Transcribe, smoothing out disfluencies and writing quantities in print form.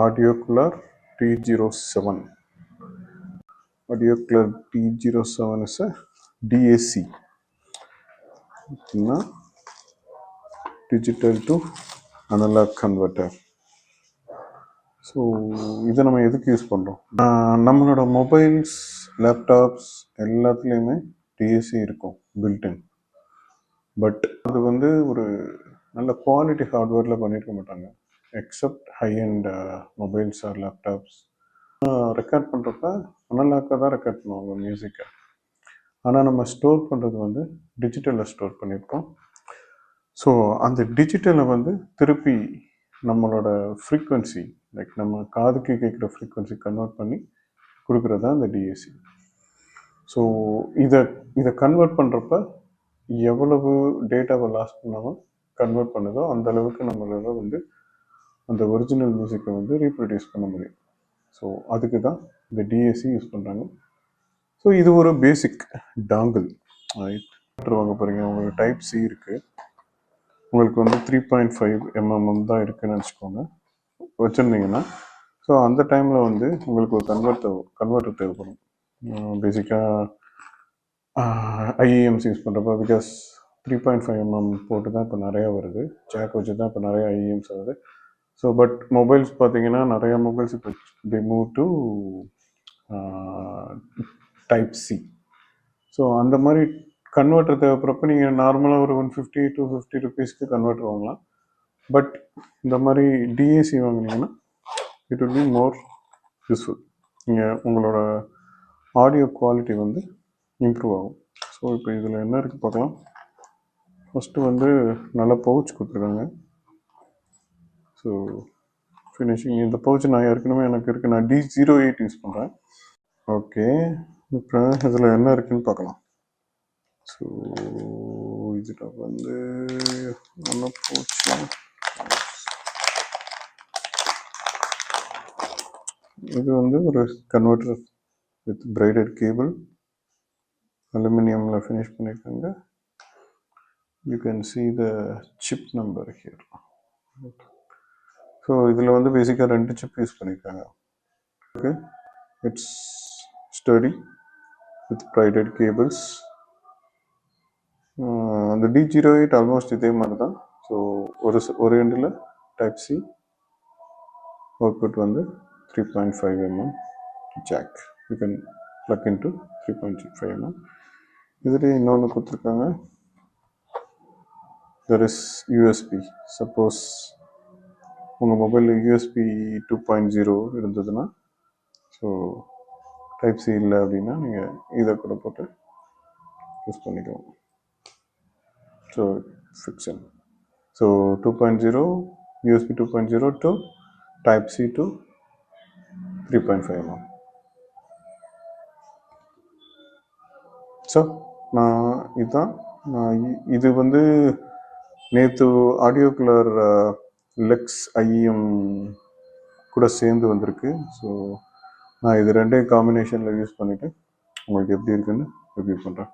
Audiocolor T07. Audiocolor T07 is a DAC, digital to analog converter. So இதை நம்ம எதுக்கு use பண்ணுறோம்? நம்மளோட மொபைல்ஸ், லேப்டாப்ஸ் எல்லாத்துலேயுமே டிஎஸ்சி இருக்கும் பில்டின். பட் அது வந்து ஒரு நல்ல குவாலிட்டி ஹார்ட்வேரில் பண்ணியிருக்க மாட்டாங்க. Except high end mobiles or laptops record பண்ணுறப்ப அனலாக்காக தான் ரெக்கார்ட் பண்ணுவாங்க மியூசிக்கை. ஆனால் நம்ம ஸ்டோர் பண்ணுறது வந்து டிஜிட்டலில் ஸ்டோர் பண்ணியிருக்கோம். ஸோ அந்த டிஜிட்டலை வந்து திருப்பி நம்மளோட ஃப்ரீக்வன்சி, லைக் நம்ம காதுக்கு கேட்குற ஃப்ரீக்வன்சி கன்வெர்ட் பண்ணி கொடுக்குறது தான் இந்த டிஏசி. ஸோ இதை கன்வெர்ட் பண்ணுறப்ப எவ்வளவு டேட்டாவை லாஸ் பண்ணாமல் கன்வெர்ட் பண்ணுதோ அந்த அளவுக்கு நம்மளால் வந்து அந்த ஒரிஜினல் மியூசிக்கை வந்து ரீப்ரொடியூஸ் பண்ண முடியும். ஸோ அதுக்கு தான் இந்த டிஏசி யூஸ் பண்ணுறாங்க. ஸோ இது ஒரு பேசிக் டாங்கிள். வாங்க போகிறீங்க, உங்களுக்கு டைப் சி இருக்குது, உங்களுக்கு வந்து 3.5 mm தான் இருக்குதுன்னு வச்சுக்கோங்க, வச்சுருந்தீங்கன்னா. ஸோ அந்த டைமில் வந்து உங்களுக்கு ஒரு கன்வெர்ட்டர் தேவைப்படும். பேசிக்காக ஐஇஎம்ஸ் யூஸ் பண்ணுறப்ப, பிகாஸ் 3.5 mm போட்டு தான் இப்போ நிறையா வருது, ஜாக் வச்சு தான் இப்போ நிறையா ஐஇஎம்ஸ் வருது. ஸோ பட் மொபைல்ஸ் பார்த்தீங்கன்னா நிறையா மொபைல்ஸ் இப்போ they move to type C. So அந்த மாதிரி கன்வெர்ட்டர் தேவைப்படுறப்ப நீங்கள் நார்மலாக ஒரு 150 to 50 rupeesக்கு கன்வெர்ட்டர் வாங்கலாம். பட் இந்த மாதிரி டிஏசி வாங்கினீங்கன்னா it will be more useful. நீங்கள் உங்களோட ஆடியோ குவாலிட்டி வந்து இம்ப்ரூவ் ஆகும். ஸோ இப்போ இதில் என்ன இருக்குது பார்க்கலாம். ஃபஸ்ட்டு வந்து நல்ல பவுச் கொடுத்துருக்காங்க. ஸோ ஃபினிஷிங் இந்த பவுச் நான் ஏற்கனவே எனக்கு இருக்குது, நான் D08 யூஸ் பண்ணுறேன். ஓகே, இப்போ இதில் என்ன இருக்குதுன்னு பார்க்கலாம். ஸோ இதில் வந்து என்ன போச்சு, இது வந்து ஒரு கன்வெர்ட்டர் வித் பிரைடட் கேபிள், அலுமினியமில் ஃபினிஷ் பண்ணியிருக்காங்க. You can see the chip number here. So இதில் வந்து பேசிக்காக 2 சிப் யூஸ் பண்ணியிருக்காங்க. Okay, it's sturdy with braided cables. அந்த D08 ஆல்மோஸ்ட் இதே மாதிரி தான். ஸோ ஒரு எண்டில் டைப் சி, அவுட்புட் வந்து 3.5 mm jack, you can plug into 3.5 mm. இதுலேயே இன்னொன்று கொடுத்துருக்காங்க, தெர் இஸ் யூஎஸ்பி. சப்போஸ் உங்கள் மொபைலில் யூஎஸ்பி 2.0 இருந்ததுன்னா, ஸோ டைப் சி இல்லை அப்படின்னா நீங்கள் இதை கூட போட்டு யூஸ் பண்ணிக்கலாம். So fiction. So 2.0 USB 2.0 to type C to 3.5 mm. So இது வந்து நேற்று ஆடியோகுலர் லெக்ஸ் ஐஎம் கூட சேர்ந்து வந்திருக்கு. ஸோ நான் இது ரெண்டையும் காம்பினேஷனில் யூஸ் பண்ணிவிட்டு உங்களுக்கு எப்படி இருக்குன்னு ரிவ்யூ பண்ணுறேன்.